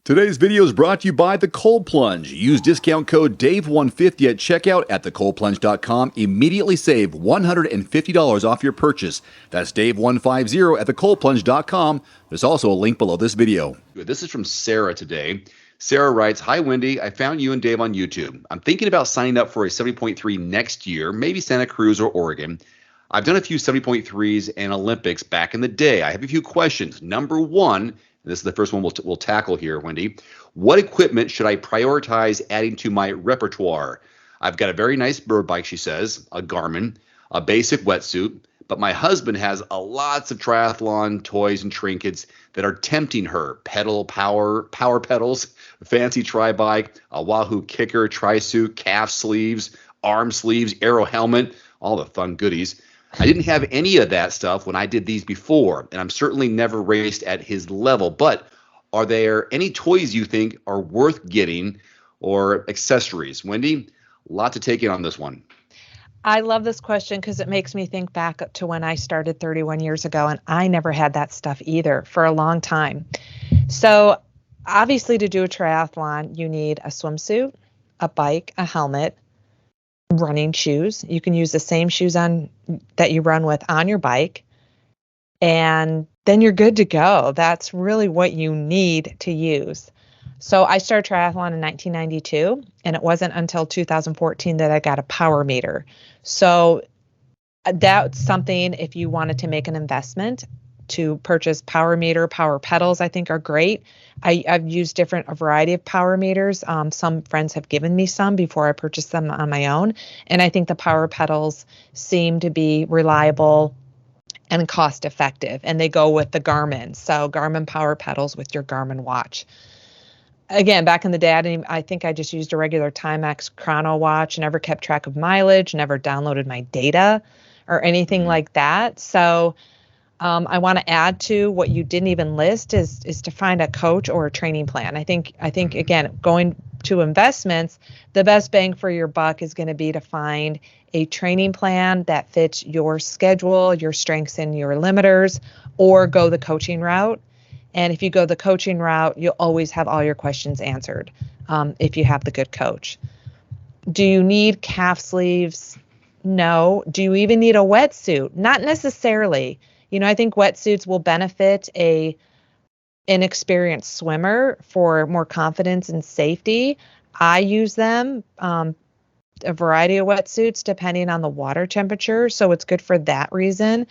Today's video is brought to you by The Cold Plunge. Use discount code DAVE150 at checkout at thecoldplunge.com. Immediately save $150 off your purchase. That's DAVE150 at thecoldplunge.com. There's also a link below this video. This is from Sarah today. Sarah writes, "Hi, Wendy. I found you and Dave on YouTube. I'm thinking about signing up for a 70.3 next year, maybe Santa Cruz or Oregon. I've done a few 70.3s and Olympics back in the day. I have a few questions. Number one," and this is the first one we'll tackle here, Wendy. "What equipment should I prioritize adding to my repertoire? I've got a very nice bird bike," she says, a Garmin, a basic wetsuit, but my husband has lots of triathlon toys and trinkets that are tempting her. Power pedals, a fancy tri-bike, a Wahoo kicker, tri-suit, calf sleeves, arm sleeves, aero helmet, all the fun goodies. I didn't have any of that stuff when I did these before, and I'm certainly never raced at his level, but are there any toys you think are worth getting or accessories?" Wendy, a lot to take in on this one. I love this question because it makes me think back to when I started 31 years ago, and I never had that stuff either for a long time. So obviously to do a triathlon, you need a swimsuit, a bike, a helmet, running shoes. You can use the same shoes on that you run with on your bike, and then you're good to go. That's really what you need to use. So I started triathlon in 1992, and it wasn't until 2014 that I got a power meter. So that's something, if you wanted to make an investment, to purchase power meter, power pedals, I think are great. I've used a variety of power meters. Some friends have given me some before I purchased them on my own. And I think the power pedals seem to be reliable and cost effective, and they go with the Garmin. So Garmin power pedals with your Garmin watch. Again, back in the day, I think I just used a regular Timex chrono watch, never kept track of mileage, never downloaded my data or anything like that. So I want to add to what you didn't even list is to find a coach or a training plan. I think again, going to investments, the best bang for your buck is going to be to find a training plan that fits your schedule, your strengths and your limiters, or go the coaching route. And if you go the coaching route, you'll always have all your questions answered if you have the good coach. Do you need calf sleeves? No. Do you even need a wetsuit? Not necessarily. I think wetsuits will benefit an inexperienced swimmer for more confidence and safety. I use them, a variety of wetsuits depending on the water temperature. So it's good for that reason.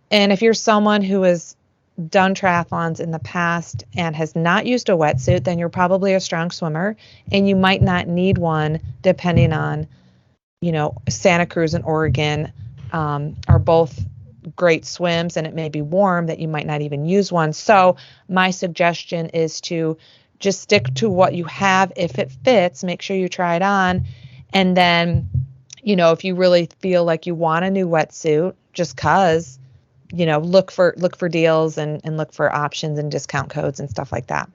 And if you're someone who has done triathlons in the past and has not used a wetsuit, then you're probably a strong swimmer and you might not need one, depending on, Santa Cruz and Oregon are both great swims, and it may be warm that you might not even use one. So my suggestion is to just stick to what you have. If it fits, make sure you try it on. And then, if you really feel like you want a new wetsuit, just cause, look for deals and look for options and discount codes and stuff like that.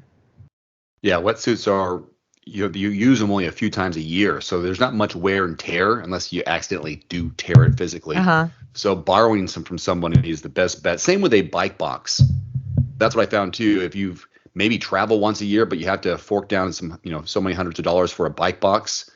Yeah, wetsuits are, you use them only a few times a year, so there's not much wear and tear unless you accidentally do tear it physically. So borrowing some from someone is the best bet. Same with a bike box. That's what I found too. If you've maybe travel once a year, but you have to fork down some, so many hundreds of dollars for a bike box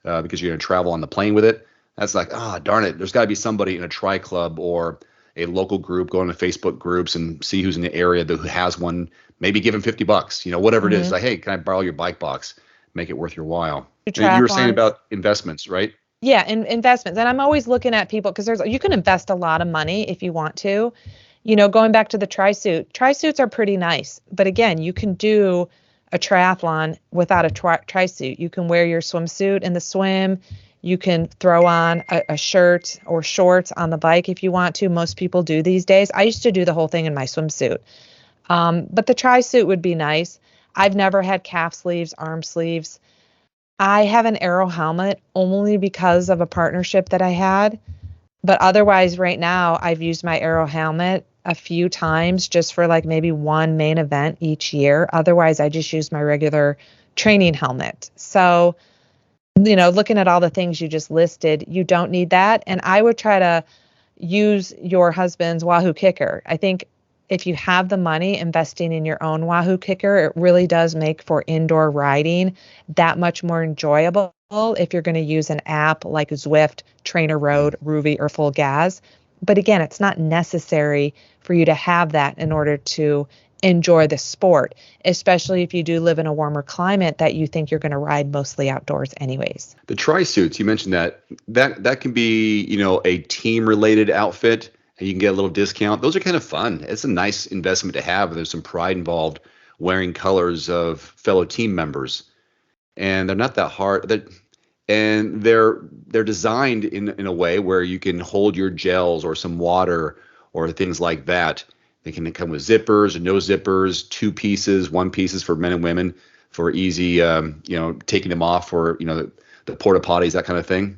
because you're going to travel on the plane with it. That's like, darn it. There's got to be somebody in a tri club or a local group, go into Facebook groups and see who's in the area who has one. Maybe give them $50, whatever it is. Like, hey, can I borrow your bike box? Make it worth your while. And you were saying about investments, right? Yeah, investments. And I'm always looking at people because you can invest a lot of money if you want to. Going back to the tri-suits are pretty nice. But again, you can do a triathlon without a tri-suit. You can wear your swimsuit in the swim. You can throw on a shirt or shorts on the bike if you want to. Most people do these days. I used to do the whole thing in my swimsuit. But the tri-suit would be nice. I've never had calf sleeves, arm sleeves. I have an aero helmet only because of a partnership that I had. But otherwise, right now, I've used my aero helmet a few times just for like maybe one main event each year. Otherwise, I just use my regular training helmet. So, looking at all the things you just listed, you don't need that. And I would try to use your husband's Wahoo kicker. I think if you have the money, investing in your own Wahoo kicker, it really does make for indoor riding that much more enjoyable if you're going to use an app like Zwift, Trainer Road, Ruby, or Full Gas. But again, it's not necessary for you to have that in order to enjoy the sport, especially if you do live in a warmer climate that you think you're going to ride mostly outdoors anyways. The tri-suits, you mentioned that can be, a team-related outfit, and you can get a little discount. Those are kind of fun. It's a nice investment to have. There's some pride involved wearing colors of fellow team members, and they're not that hard. And they're designed in a way where you can hold your gels or some water or things like that. They can come with zippers or no zippers, 2 pieces, 1 pieces for men and women for easy, taking them off for, the porta potties, that kind of thing.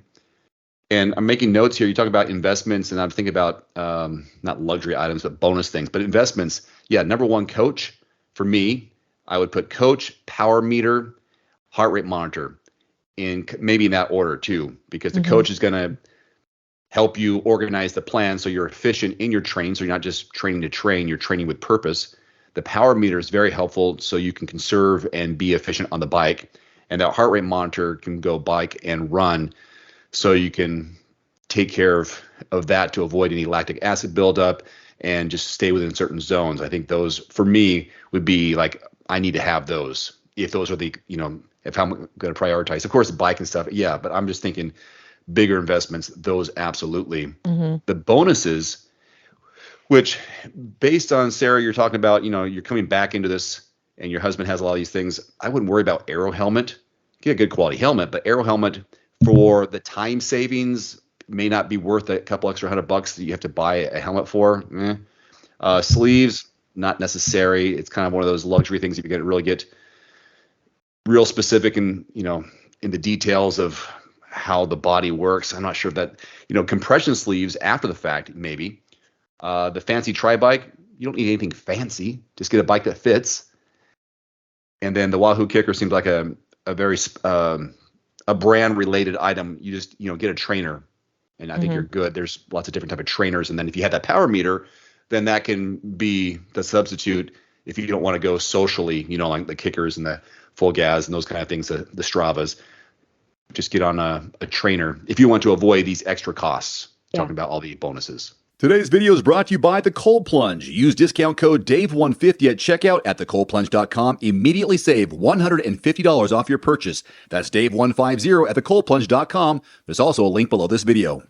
And I'm making notes here. You talk about investments, and I'm thinking about not luxury items, but bonus things. But investments, yeah, number one, coach. For me, I would put coach, power meter, heart rate monitor, maybe in that order too, because the coach is going to help you organize the plan so you're efficient in your train, so you're not just training to train, you're training with purpose. The power meter is very helpful so you can conserve and be efficient on the bike. And that heart rate monitor can go bike and run, so you can take care of that to avoid any lactic acid buildup and just stay within certain zones. I think those, for me, would be like, I need to have those. If those are the, if I'm going to prioritize. Of course, the bike and stuff, yeah, but I'm just thinking bigger investments, those absolutely. The bonuses, which based on Sarah, you're talking about, you're coming back into this and your husband has a lot of these things. I wouldn't worry about aero helmet. Get a good quality helmet, but aero helmet for the time savings may not be worth a couple extra $100 that you have to buy a helmet for. Sleeves, not necessary. It's kind of one of those luxury things if you're going to really get real specific in the details of how the body works. I'm not sure that, compression sleeves after the fact, maybe. The fancy tri-bike, you don't need anything fancy. Just get a bike that fits. And then the Wahoo kicker seems like a very a brand related item. You just, get a trainer, and I think you're good. There's lots of different type of trainers. And then if you have that power meter, then that can be the substitute if you don't want to go socially, like the kickers and the Full Gas and those kind of things, the Stravas. Just get on a trainer if you want to avoid these extra costs. Talking about all the bonuses. Today's video is brought to you by the Cold Plunge. Use discount code DAVE150 at checkout at thecoldplunge.com. Immediately save $150 off your purchase. That's DAVE150 at thecoldplunge.com. There's also a link below this video.